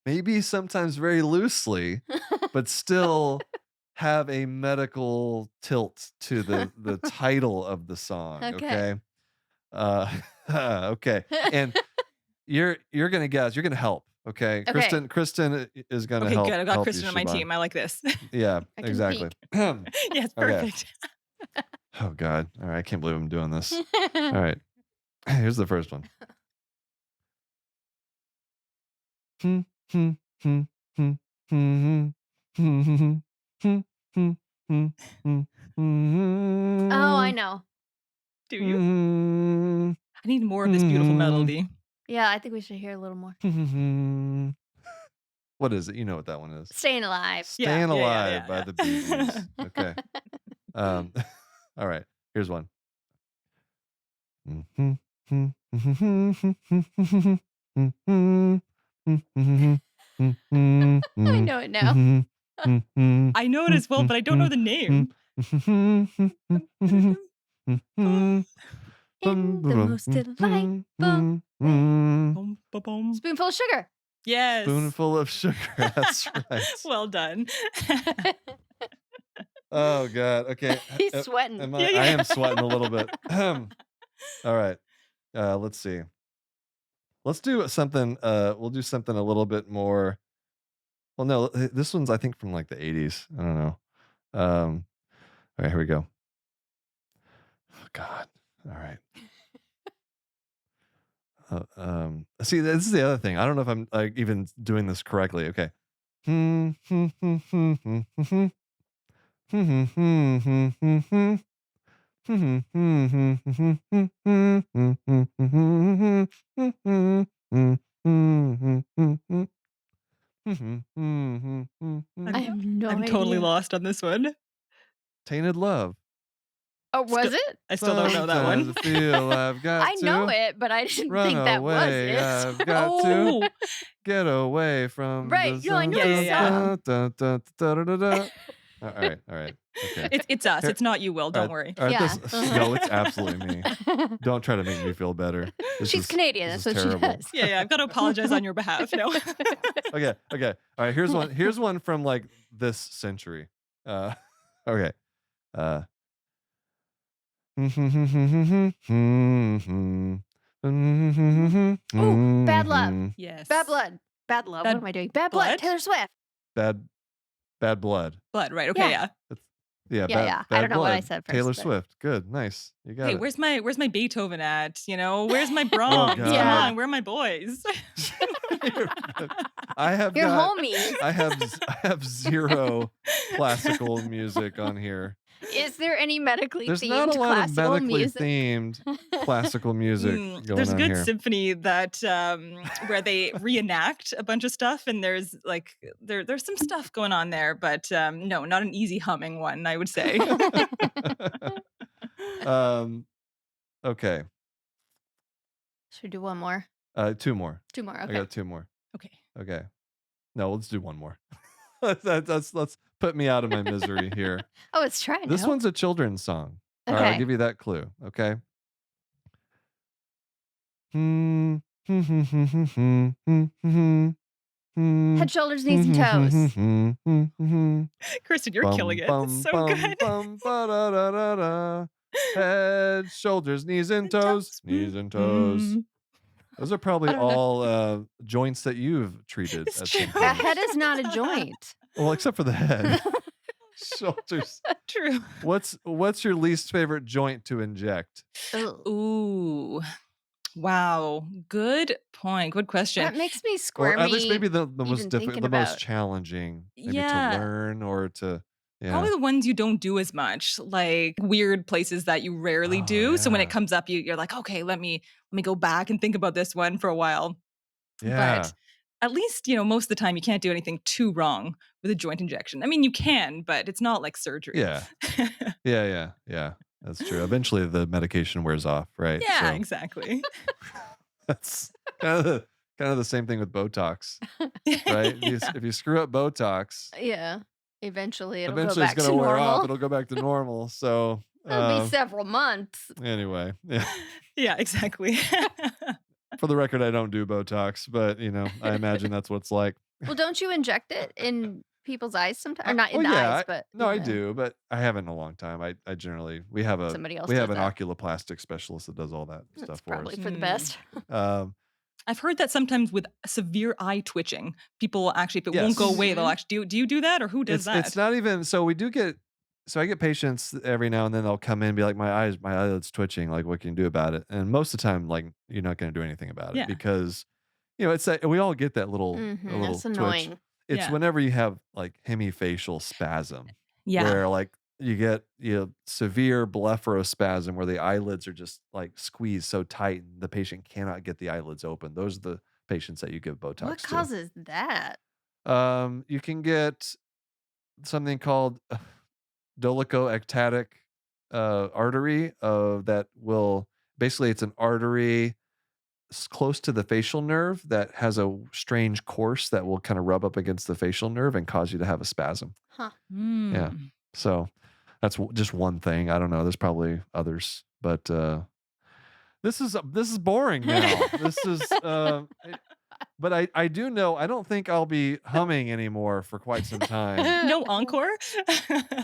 maybe sometimes very loosely, but still have a medical tilt to the title of the song. Okay. Okay. Okay. And you're gonna guess. You're gonna help. Okay. Okay. Kristen is gonna Okay, good. I've got help you, Kristen on my Siobhan. team. I like this. Yeah. I can Exactly. peek. Yes, Okay. perfect. Oh God. All right. I can't believe I'm doing this. All right. Here's the first one. Oh, I know. Do you? I need more of this beautiful melody. Yeah, I think we should hear a little more. What is it? You know what that one is. Staying alive. Yeah, Staying yeah, yeah, Alive yeah, by yeah. the Bee Gees. Okay. Um, all right. Here's one. I know it now. I know it as well, but I don't know the name. In the most delightful way. Bum, ba, bum. Spoonful of sugar. Yes. Spoonful of sugar. That's right. Well done. Oh god. Okay. He's sweating. Am I? Yeah, I am yeah. sweating a little bit. All right. Let's see. Let's do something. We'll do something a little bit more. Well, no, this one's I think from like the 80s. I don't know. All right, here we go. Oh God. All right. See, this is the other thing. I don't know if I'm like even doing this correctly. Okay. I I'm have no I'm totally idea. lost on this one. Tainted love. Oh, Still was it? I still don't know that Sometimes one. I feel I've got I know to it, but I didn't run think that was away. it. I've got to Oh, get away from Right. the No, I sun. know yeah, the yeah, Dun, yeah. song. dun, dun, dun, dun, dun, dun, dun. All right, all right, okay. It's us. Here, It's not you, Will. all Don't right, worry. all right. Yeah. This no, it's absolutely me. Don't try to make me feel better. She's Canadian. This That's is what she terrible. does. Yeah, yeah. I've got to apologize on your behalf. No. Okay, okay. All right, here's one. Here's one from like this century. Okay. Uh Oh, bad love. Bad Yes. blood. Bad love. What Bad am I doing? Bad blood. blood? Taylor Swift. bad bad blood. Blood, right. Okay, Yeah. yeah. That's, yeah, Yeah, bad yeah. I don't bad know what I blood. said Taylor first, but Swift. Good. Nice. You got Hey, it. where's my Beethoven at? You know, where's my Oh Brahms? Come god. yeah. on, where are my boys? I have Your got homies. I have zero classical music on here. Is there any medically There's not a themed lot of classical medically music? themed classical music going There's a on good here. symphony that where they reenact a bunch of stuff, and there's like there's some stuff going on there, but no, not an easy humming one, I would say. um okay. Should we do one more? Two more. Two more. I Okay. got two more. Okay. Okay. No, let's do one more. Let's put me out of my misery here. Oh, it's trying to This help. one's a children's song. All right, I'll Okay. give you that clue. Okay. Head, shoulders, knees, and toes. Kristen, you're killing Bum it. That's bum so bum good. bum ba da da da da. Head, shoulders, knees and And toes, toes. knees and toes. Those are I probably don't know. all joints that you've treated It's at true. some A point. head is not a joint. Well, except for the head. Shoulders. True. What's your least favorite joint to inject? Ugh. Ooh. Wow. Good point. Good question. That makes me Or at least squirmy maybe the most even difficult, thinking the most about. challenging, maybe to Yeah. learn or to Probably yeah. the ones you don't do as much, like weird places that you rarely Oh do. So when it yeah. comes up, you're like, okay, let me go back and think about this one for a while. But Yeah. at least, most of the time you can't do anything too wrong with a joint injection. I mean, you can, but it's not like surgery. Yeah. Yeah. That's true. Eventually the medication wears off, right? Yeah, So exactly. that's kind of the same thing with Botox, right? If you screw up Botox, Yeah. Eventually, it'll go eventually it's back gonna to wear off. normal. It'll go back to normal. So It'll be several months. anyway, yeah. Yeah, exactly. For the record, I don't do Botox, but I imagine that's what it's like. Well, don't you inject it in people's eyes sometimes? Or not in Well, the yeah, eyes, but no, in I the do, but I haven't in a long time. I generally somebody else we does have an that. oculoplastic specialist that does all that That's stuff for probably us. for the Hmm. best. Um, I've heard that sometimes with severe eye twitching, people will actually, if it won't go yes, away, they'll Mhm. actually do you do that or who does it's that? not even so we do get so I get patients every now and then they'll come in and be like my eyelids twitching, like what can you do about it? And most of the time like you're not going to do anything about it Yeah. because it's that we all get that a Mhm. little That's twitch. annoying. It's Yeah. whenever you have like hemifacial spasm Yeah. where like you get severe blepharospasm where the eyelids are just like squeezed so tight and the patient cannot get the eyelids open. Those are the patients that you give What Botox to. causes that? You can get something called dolichoectatic artery that will basically it's an artery close to the facial nerve that has a strange course that will kind of rub up against the facial nerve and cause you to have a spasm. Huh. Yeah. Mm. So that's just one thing. I don't know. There's probably others, but this is boring now. This is but I do know I don't think I'll be humming anymore for quite some time. No encore?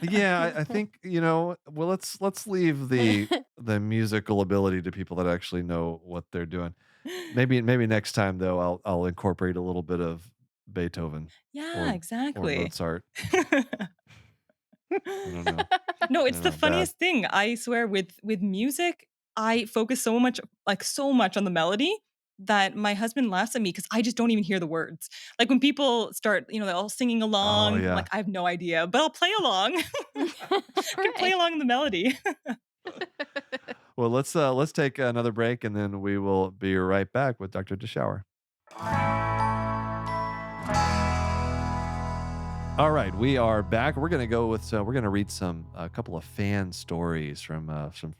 Yeah, I think, well, let's leave the musical ability to people that actually know what they're doing. Maybe next time though, I'll incorporate a little bit of Beethoven Yeah, or exactly. Mozart. I don't know. No, I it's don't the know, bad. funniest thing. I swear with music, I focus so much so much on the melody that my husband laughs at me because I just don't even hear the words. Like when people start, they're all singing Oh along, I'm yeah. like, I have no idea, but I'll play along. I can play Right. along in the melody. Well, let's take another break and then we will be right back with Dr. Deshower. All right, we are back. We're gonna go with we're gonna read a couple of fan stories from some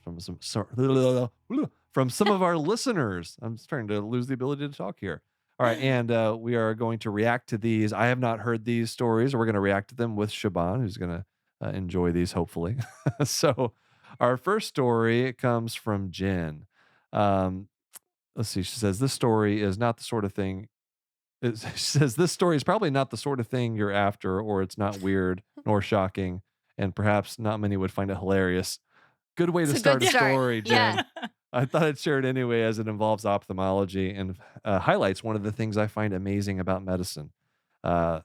from some of our listeners. I'm starting to lose the ability to talk here. All right, and we are going to react to these. I have not heard these stories. We're going to react to them with Shaban, who's going to enjoy these hopefully. So, our first story comes from Jen. Um, let's see. She says this story is not the sort of thing she says this story is probably not the sort of thing you're after, or it's not weird nor shocking, and perhaps not many would find it hilarious. Good way It's to a start good a Yeah. start. story, Yeah. Jen. I thought I'd share it anyway as it involves ophthalmology and highlights one of the things I find amazing about medicine. Uh,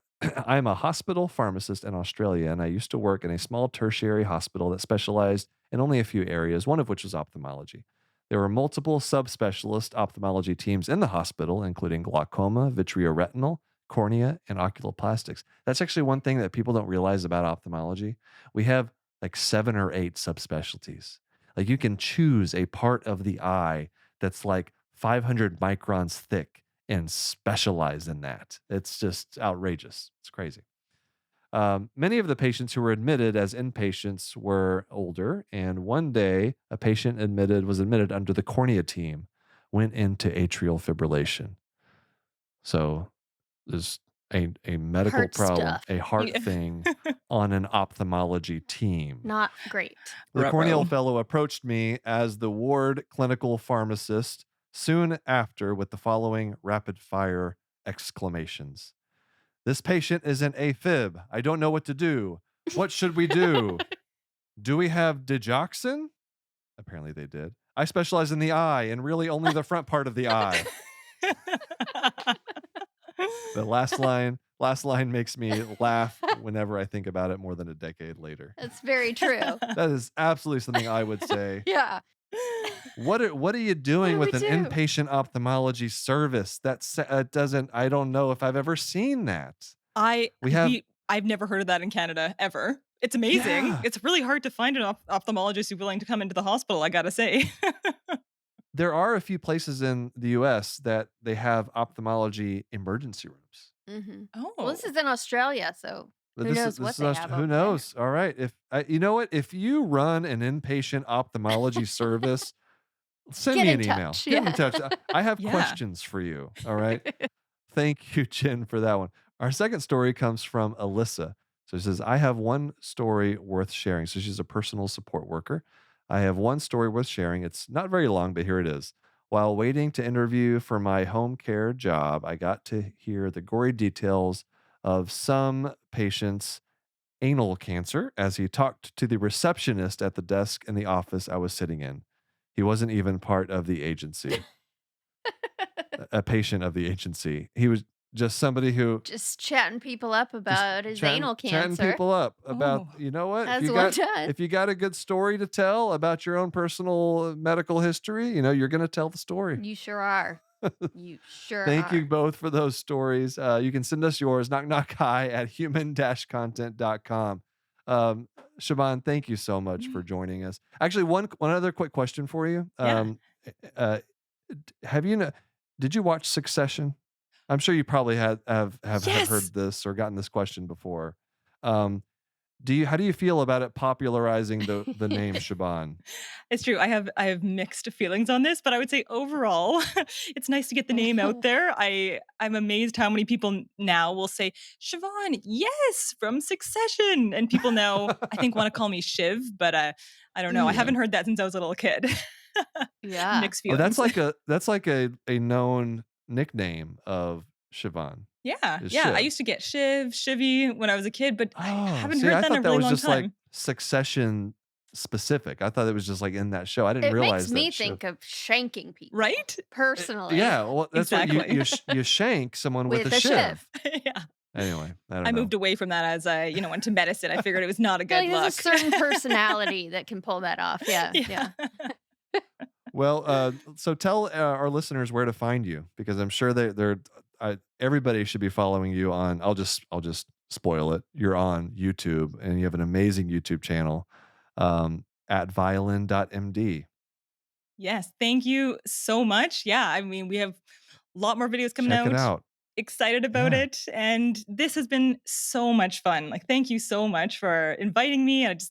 I'm a hospital pharmacist in Australia, and I used to work in a small tertiary hospital that specialized in only a few areas, one of which was ophthalmology. There were multiple subspecialist ophthalmology teams in the hospital, including glaucoma, vitreoretinal, cornea, and oculoplastics. That's actually one thing that people don't realize about ophthalmology. We have like 7 or 8 subspecialties. Like you can choose a part of the eye that's like 500 microns thick and specialize in that. It's just outrageous. It's crazy. Many of the patients who were admitted as inpatients were older, and one day a patient was admitted under the cornea team, went into atrial fibrillation. So there's a medical Hurt problem, stuff. a heart Yeah. thing on an ophthalmology team. Not great. The corneal Ruh-roh. fellow approached me as the ward clinical pharmacist soon after with the following rapid fire exclamations. This patient is an AFib. I don't know what to do. What should we do? Do we have digoxin? Apparently they did. I specialize in the eye and really only the front part of the eye. The last line makes me laugh whenever I think about it more than a decade later. That's very true. That is absolutely something I would say. Yeah. What are you What doing do we with an do? inpatient ophthalmology service? Doesn't I don't know if I've ever seen that. I We have we I've never heard of that in Canada ever. It's amazing. yeah. It's really hard to find an ophthalmologist who's willing to come into the hospital, I gotta say. There are a few places in the US that they have ophthalmology emergency rooms. Mhm. Well, this Oh. is in Australia, so But who knows this what is they have who over there. knows? All right. If you know what, if you run an inpatient ophthalmology service, send Get me an in email. touch. Get in Yeah. touch. I have Yeah. questions for you. All right. Thank you, Jen, for that one. Our second story comes from Alyssa. So she says, I have one story worth sharing. So she's a personal support worker. I have one story worth sharing. It's not very long, but here it is. While waiting to interview for my home care job, I got to hear the gory details of some patient's anal cancer as he talked to the receptionist at the desk in the office I was sitting in. He wasn't even part of the agency, a patient of the agency. He was just somebody who Just chatting people up just about his chatting anal chatting cancer, people up about, Oh. you know what, as one does. if you got a good story to tell about your own personal medical history, you're going to tell the story. You sure are. You sure Thank you are. both for those stories. You can send us yours, knock knock hi at human-content.com. Um, Shaban, thank you so much for Mm. joining us. Actually, one other quick question for you. Yeah. Uh, have you know, did you watch Succession? I'm sure you probably have Yes. heard this or gotten this question before. Um, How do you feel about it popularizing the name Siobhan? It's true. I have mixed feelings on this, but I would say overall, it's nice to get the name out there. I'm amazed how many people now will say, "Siobhan, yes, from Succession." And people now I think want to call me Shiv, but I don't know. I Mm, haven't heard that since I was a little kid. yeah. Mixed Oh, feelings. that's like a known nickname of Siobhan Yeah, is yeah. I Shiv. used to get Shiv, Shivy when I was a kid, but I Oh, haven't see, heard I that in a thought that really was long just like time. Succession specific. I thought it was just like in that show. I didn't It makes realize me that Shiv. think of shanking people, Right? personally, Yeah, well, that's what Exactly. you shank someone with a with a shiv. shiv. Yeah. Anyway, I I don't know. moved away from that as I, went to medicine. I figured it was not a I feel good like there's a look. certain personality that can pull that off. Yeah, Yeah. yeah. Well, so tell our listeners where to find you because I'm sure everybody should be following you on. I'll just spoil it. You're on YouTube and you have an amazing YouTube channel at violin.md. Yes, thank you so much. Yeah, I mean, we have a lot more videos coming Check it out. out. Excited about Yeah. it, and this has been so much fun. Like, thank you so much for inviting me. It's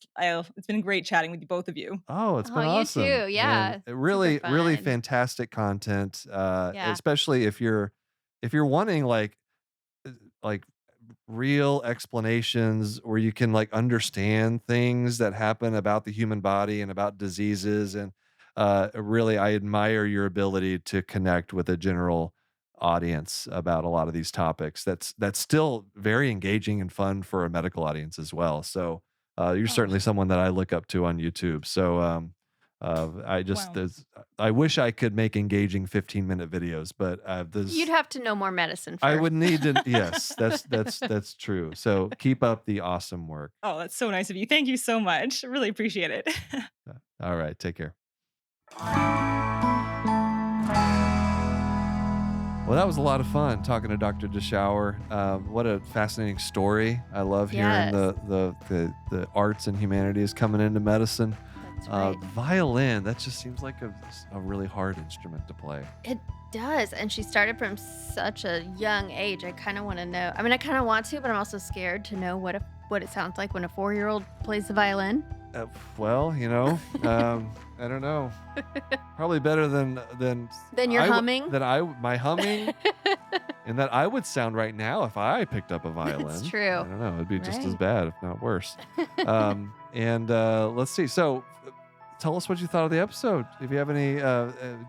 been great chatting with you, both of you. Oh, it's Oh, been you awesome. too. And Yeah. Super really, really fun. fantastic content. Yeah. Especially if you're wanting uh, like real explanations where you can like understand things that happen about the human body and about diseases and really I admire your ability to connect with a general audience about a lot of these topics that's still very engaging and fun for a medical audience as well. So you're Oh, certainly someone that I look up to on YouTube. So Wow. I wish I could make engaging 15-minute videos, but you'd there's have to know more medicine I first. would need to. Yes, that's true. So keep up the awesome work. Oh, that's so nice of you. Thank you so much. I really appreciate it. All right, take care. Well, that was a lot of fun talking to Dr. Deshauer. What a fascinating story. I love hearing Yes, the arts and humanities coming into medicine. that's right. Violin, that just seems like a really hard instrument to play. It does. And she started from such a young age. I kind of want to know. I mean, I kind of want to, but I'm also scared to know what it sounds like when a 4-year-old plays the violin. Well, I don't know. Probably better than Then you're humming. my humming, and that I would sound right now if I picked up a violin. That's I true. don't know. It'd be just as Right. bad, if not worse. And let's see. So, tell us what you thought of the episode. If you have any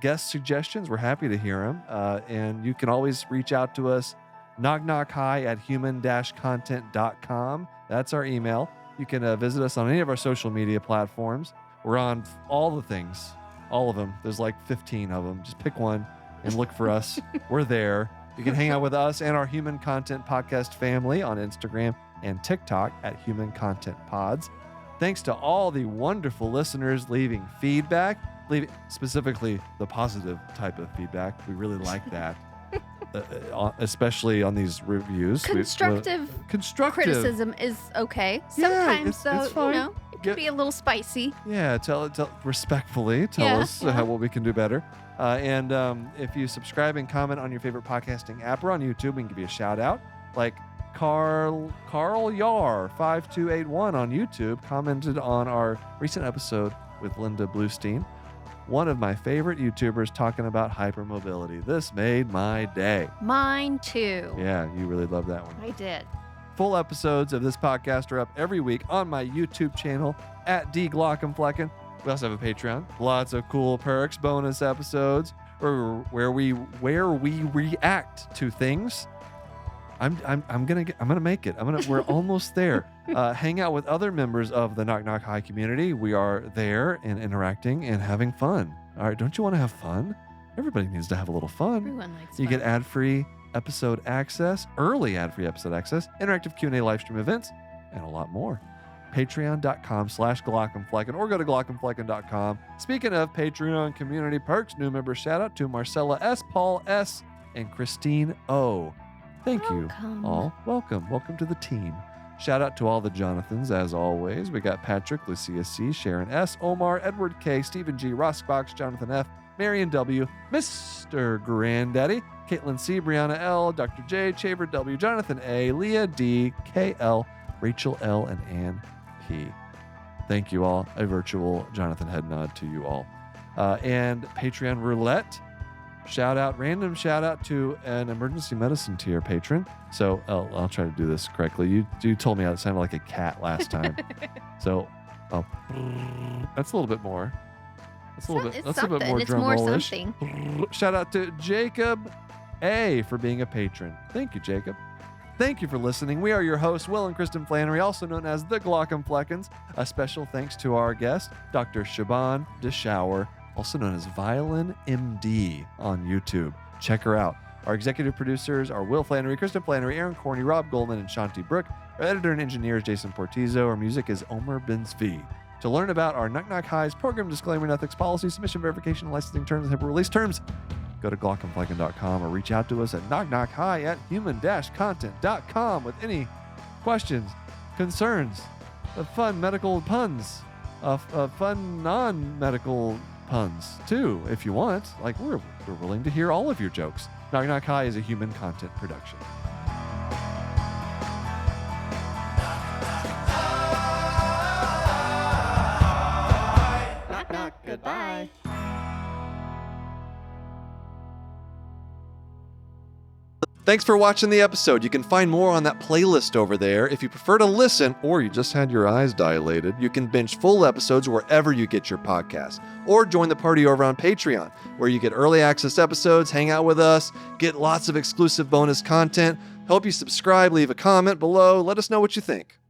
guest suggestions, we're happy to hear them. And you can always reach out to us, knockknockhi@human-content.com. That's our email. You can visit us on any of our social media platforms. We're on all the things, all of them. There's like 15 of them. Just pick one and look for us. We're there. You can hang out with us and our Human Content Podcast family on Instagram and TikTok at Human Content Pods. Thanks to all the wonderful listeners leaving feedback, specifically the positive type of feedback. We really like that. Especially on these reviews. Constructive Constructive criticism is okay. Yeah, Sometimes, it's though, fine. it can be a little spicy. Yeah, tell respectfully. Tell Yeah, us yeah. what we can do better. And if you subscribe and comment on your favorite podcasting app or on YouTube, we can give you a shout out. Like Carl Yar 5281 on YouTube commented on our recent episode with Linda Bluestein. One of my favorite YouTubers talking about hypermobility. This made my day. Mine too. Yeah, you really love that one. I did. Full episodes of this podcast are up every week on my YouTube channel at Glaucomflecken. We also have a Patreon. Lots of cool perks, bonus episodes, where we react to things. I'm gonna make it. We're almost there. Hang out with other members of the Knock Knock High community. We are there and interacting and having fun. All right, don't you want to have fun? Everybody needs to have a little fun. Everyone likes You fun. get ad-free episode access, early ad-free episode access, interactive Q&A live stream events, and a lot more. Patreon.com/Glaucomflecken or go to Glaucomflecken.com. Speaking of Patreon community perks, new member shout out to Marcella S., Paul S., and Christine O. Thank you Welcome. all. Welcome to the team. Shout out to all the Jonathans, as always. We got Patrick, Lucia C., Sharon S., Omar, Edward K., Stephen G., Ross Fox, Jonathan F., Marion W., Mr. Granddaddy, Caitlin C., Brianna L., Dr. J., Chaver W., Jonathan A., Leah D., KL, Rachel L. and Ann P. Thank you all. A virtual Jonathan head nod to you all. And Patreon Roulette. Random shout out to an emergency medicine tier patron. So I'll try to do this correctly. You told me I sounded like a cat last time. So that's a little bit more. That's a little bit. That's a bit more drum roll-ish. Shout out to Jacob A for being a patron. Thank you, Jacob. Thank you for listening. We are your hosts, Will and Kristen Flannery, also known as the Glaucomfleckens. A special thanks to our guest, Dr. Siobhan Deshauer, also known as Violin MD on YouTube. Check her out. Our executive producers are Will Flannery, Kristen Flannery, Aaron Corney, Rob Goldman, and Shanti Brook. Our editor and engineer is Jason Portizo. Our music is Omer Benzvi. To learn about our Knock Knock Highs program disclaimer and ethics policy, submission verification, licensing terms, and release terms, go to glaucomflecken.com or reach out to us at knockknockhigh@human-content.com with any questions, concerns, fun medical puns, fun non-medical puns too, if you want. Like we're willing to hear all of your jokes. Knock Knock High is a human content production. Knock, knock. Goodbye. Thanks for watching the episode. You can find more on that playlist over there. If you prefer to listen, or you just had your eyes dilated, you can binge full episodes wherever you get your podcasts. Or join the party over on Patreon, where you get early access episodes, hang out with us, get lots of exclusive bonus content. Hope you subscribe, leave a comment below. Let us know what you think.